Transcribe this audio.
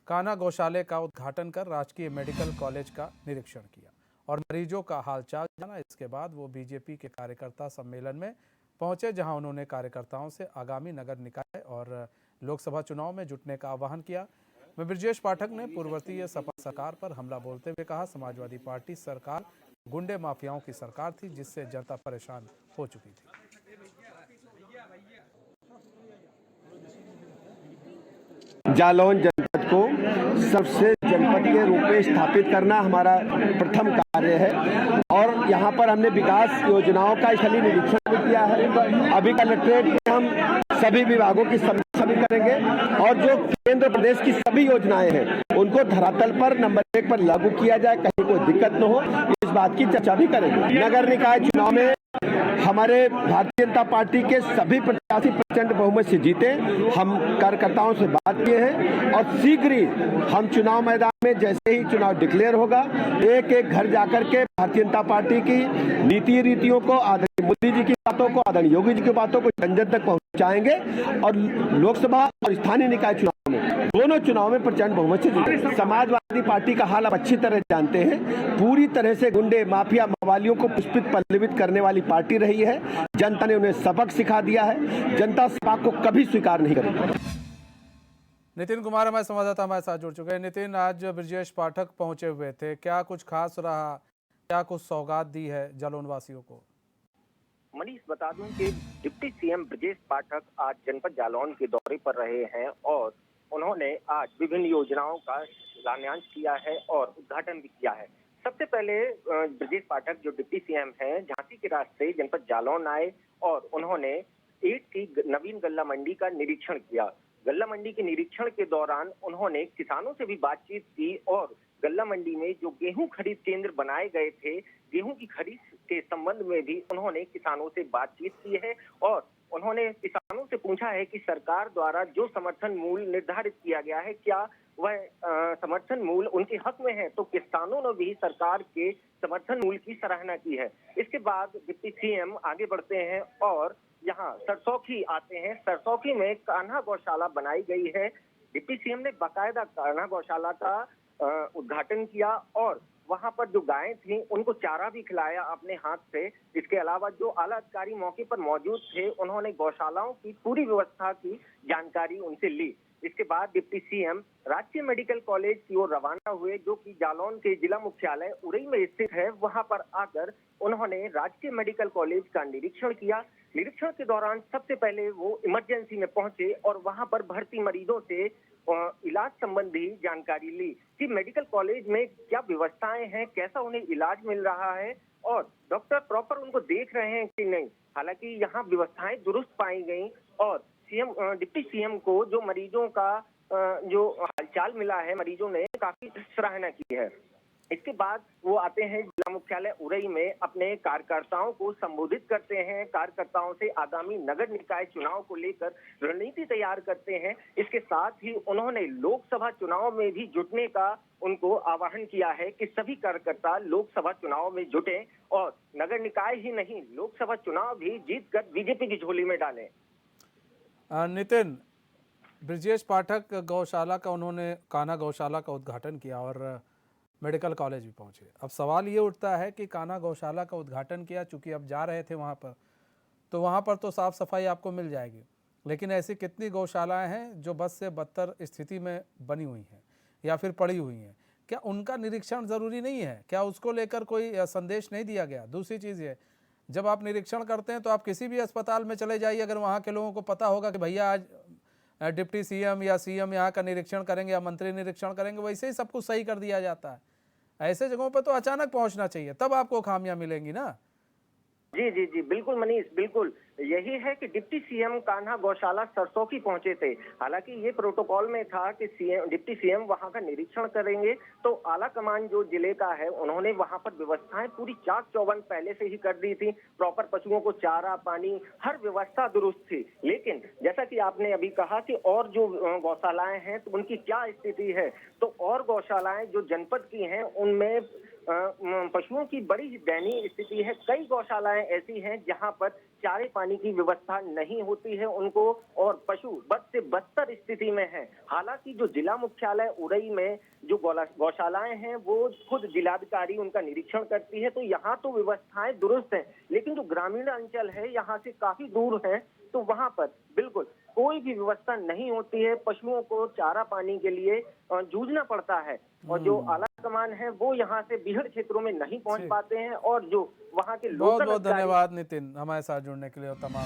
कान्हा गौशाले का उद्घाटन कर राजकीय मेडिकल कॉलेज का निरीक्षण किया और मरीजों का हालचाल जाना। इसके बाद वो बीजेपी के कार्यकर्ता सम्मेलन में पहुंचे, जहां उन्होंने कार्यकर्ताओं से आगामी नगर निकाय और लोकसभा चुनाव में जुटने का आह्वान किया। ब्रजेश पाठक ने पूर्ववर्तीय सपा सरकार पर हमला बोलते हुए कहा, समाजवादी पार्टी सरकार गुंडे माफियाओं की सरकार थी, जिससे जनता परेशान हो चुकी थी। जालौन जनपद को सबसे जनपद के रूप में स्थापित करना हमारा प्रथम कार्य है और यहाँ पर हमने विकास योजनाओं का स्थलीय निरीक्षण भी किया है। अभी कलेक्ट्रेट में हम सभी विभागों की समीक्षा भी करेंगे और जो केंद्र प्रदेश की सभी योजनाएं हैं उनको धरातल पर नंबर 1 पर लागू किया जाए, कहीं कोई दिक्कत न हो, इस बात की चर्चा भी करेंगे। नगर निकाय चुनाव में हमारे भारतीय जनता पार्टी के सभी प्रत्याशी प्रचंड बहुमत से जीते। हम कार्यकर्ताओं से बात किए हैं और शीघ्र ही हम चुनाव मैदान में जैसे ही चुनाव डिक्लेयर होगा, एक एक घर जाकर के भारतीय जनता पार्टी की नीति रीतियों को, आदरणीय मोदी जी की बातों को, आदरणीय योगी जी की बातों को जन जन तक पहुंचाएंगे और लोकसभा और स्थानीय निकाय चुनाव में दोनों चुनाव में प्रचंड बहुमत से जीतेंगे। समाजवादी पार्टी का हाल आप अच्छी तरह जानते हैं। पूरी तरह से गुंडे माफिया मवालियों को पुष्पित पल्लवित करने वाली पार्टी रही है। जनता ने उन्हें सबक सिखा दिया है। जनता सबक को कभी स्वीकार नहीं करेगी। नितिन कुमार हमारे संवाददाता हमारे साथ जुड़ चुके हैं। नितिन, आज ब्रजेश पाठक पहुंचे हुए थे, क्या कुछ खास रहा, क्या कुछ सौगात दी है जालौन वासियों को? मनीष, बता दूं कि डिप्टी सीएम ब्रजेश पाठक आज जनपद जालौन के दौरे पर रहे हैं और उन्होंने आज विभिन्न योजनाओं का शिलान्यास किया है और उद्घाटन भी किया है। सबसे पहले ब्रजेश पाठक जो डिप्टी सीएम हैं, झांसी के रास्ते जनपद जालौन आए और उन्होंने ईंट की नवीन गल्ला मंडी का निरीक्षण किया। गल्ला मंडी के निरीक्षण के दौरान उन्होंने किसानों से भी बातचीत की और गल्ला मंडी में जो गेहूं खरीद केंद्र बनाए गए थे, गेहूं की खरीद के संबंध में भी उन्होंने किसानों से बातचीत की है और उन्होंने किसानों से पूछा है कि सरकार द्वारा जो समर्थन मूल्य निर्धारित किया गया है, क्या वह समर्थन मूल्य उनके हक में है। तो किसानों ने भी सरकार के समर्थन मूल्य की सराहना की है। इसके बाद डिप्टी सीएम आगे बढ़ते हैं और यहाँ सरसौखी आते हैं। सरसौखी में कान्हा गौशाला बनाई गई है। डिप्टी सीएम ने बाकायदा कान्हा गौशाला का उद्घाटन किया और वहां पर जो गायें थी उनको चारा भी खिलाया अपने हाथ से। इसके अलावा जो आला अधिकारी मौके पर मौजूद थे, उन्होंने गौशालाओं की पूरी व्यवस्था की जानकारी उनसे ली। इसके बाद डिप्टी सीएम राजकीय मेडिकल कॉलेज की ओर रवाना हुए, जो कि जालौन के जिला मुख्यालय उरई में स्थित है। वहां पर आकर उन्होंने राजकीय मेडिकल कॉलेज का निरीक्षण किया। निरीक्षण के दौरान सबसे पहले वो इमरजेंसी में पहुंचे और वहां पर भर्ती मरीजों से इलाज संबंधी जानकारी ली कि मेडिकल कॉलेज में क्या व्यवस्थाएं हैं, कैसा उन्हें इलाज मिल रहा है और डॉक्टर प्रॉपर उनको देख रहे हैं कि नहीं। हालांकि यहाँ व्यवस्थाएं दुरुस्त पाई गई और डिप्टी सीएम को जो मरीजों का जो हालचाल मिला है, मरीजों ने काफी सराहना की है। इसके बाद वो आते हैं जिला मुख्यालय उरई में, अपने कार्यकर्ताओं को संबोधित करते हैं। कार्यकर्ताओं से आगामी नगर निकाय चुनाव को लेकर रणनीति तैयार करते हैं। इसके साथ ही उन्होंने लोकसभा चुनाव में भी जुटने का उनको आह्वान किया है कि सभी कार्यकर्ता लोकसभा चुनाव में जुटें और नगर निकाय ही नहीं, लोकसभा चुनाव भी जीतकर बीजेपी की झोली में डालें। नितिन, ब्रजेश पाठक गौशाला का उन्होंने कान्हा गौशाला का उद्घाटन किया और मेडिकल कॉलेज भी पहुंचे। अब सवाल ये उठता है कि कान्हा गौशाला का उद्घाटन किया, चूंकि अब जा रहे थे वहां पर, तो वहां पर तो साफ सफाई आपको मिल जाएगी, लेकिन ऐसी कितनी गौशालाएं हैं जो बद से बदतर स्थिति में बनी हुई हैं या फिर पड़ी हुई हैं? क्या उनका निरीक्षण ज़रूरी नहीं है? क्या उसको लेकर कोई संदेश नहीं दिया गया? दूसरी चीज़ ये, जब आप निरीक्षण करते हैं तो आप किसी भी अस्पताल में चले जाइए, अगर वहाँ के लोगों को पता होगा कि भैया आज डिप्टी सीएम या सीएम यहाँ का निरीक्षण करेंगे या मंत्री निरीक्षण करेंगे, वैसे ही सब कुछ सही कर दिया जाता है। ऐसे जगहों पर तो अचानक पहुंचना चाहिए, तब आपको खामियां मिलेंगी ना। जी जी जी, बिल्कुल मनीष, बिल्कुल यही है कि डिप्टी सीएम कान्हा गौशाला सरसौखी पहुंचे थे। हालांकि ये प्रोटोकॉल में था कि डिप्टी सीएम वहां का निरीक्षण करेंगे, तो आला कमान जो जिले का है उन्होंने वहां पर व्यवस्थाएं पूरी चाक चौबंद पहले से ही कर दी थी। प्रॉपर पशुओं को चारा पानी हर व्यवस्था दुरुस्त थी। लेकिन जैसा कि आपने अभी कहा कि और जो गौशालाएं हैं तो उनकी क्या स्थिति है, तो और गौशालाएं जो जनपद की हैं उनमें पशुओं की बड़ी दयनीय स्थिति है। कई गौशालाएं ऐसी हैं जहां पर चारे पानी की व्यवस्था नहीं होती है उनको, और पशु बद से बदतर स्थिति में है। हालांकि जो जिला मुख्यालय उरई में जो गौशालाएं हैं वो खुद जिलाधिकारी उनका निरीक्षण करती है, तो यहाँ तो व्यवस्थाएं दुरुस्त हैं, लेकिन जो ग्रामीण अंचल है यहाँ से काफी दूर है, तो वहां पर बिल्कुल कोई भी व्यवस्था नहीं होती है। पशुओं को चारा पानी के लिए जूझना पड़ता है, और जो आला कमान है वो यहाँ से बीहड़ क्षेत्रों में नहीं पहुंच जी। पाते हैं, और जो वहाँ के बहुत लोकल बहुत अधिकारी धन्यवाद नितिन, हमारे साथ जुड़ने के लिए और तमाम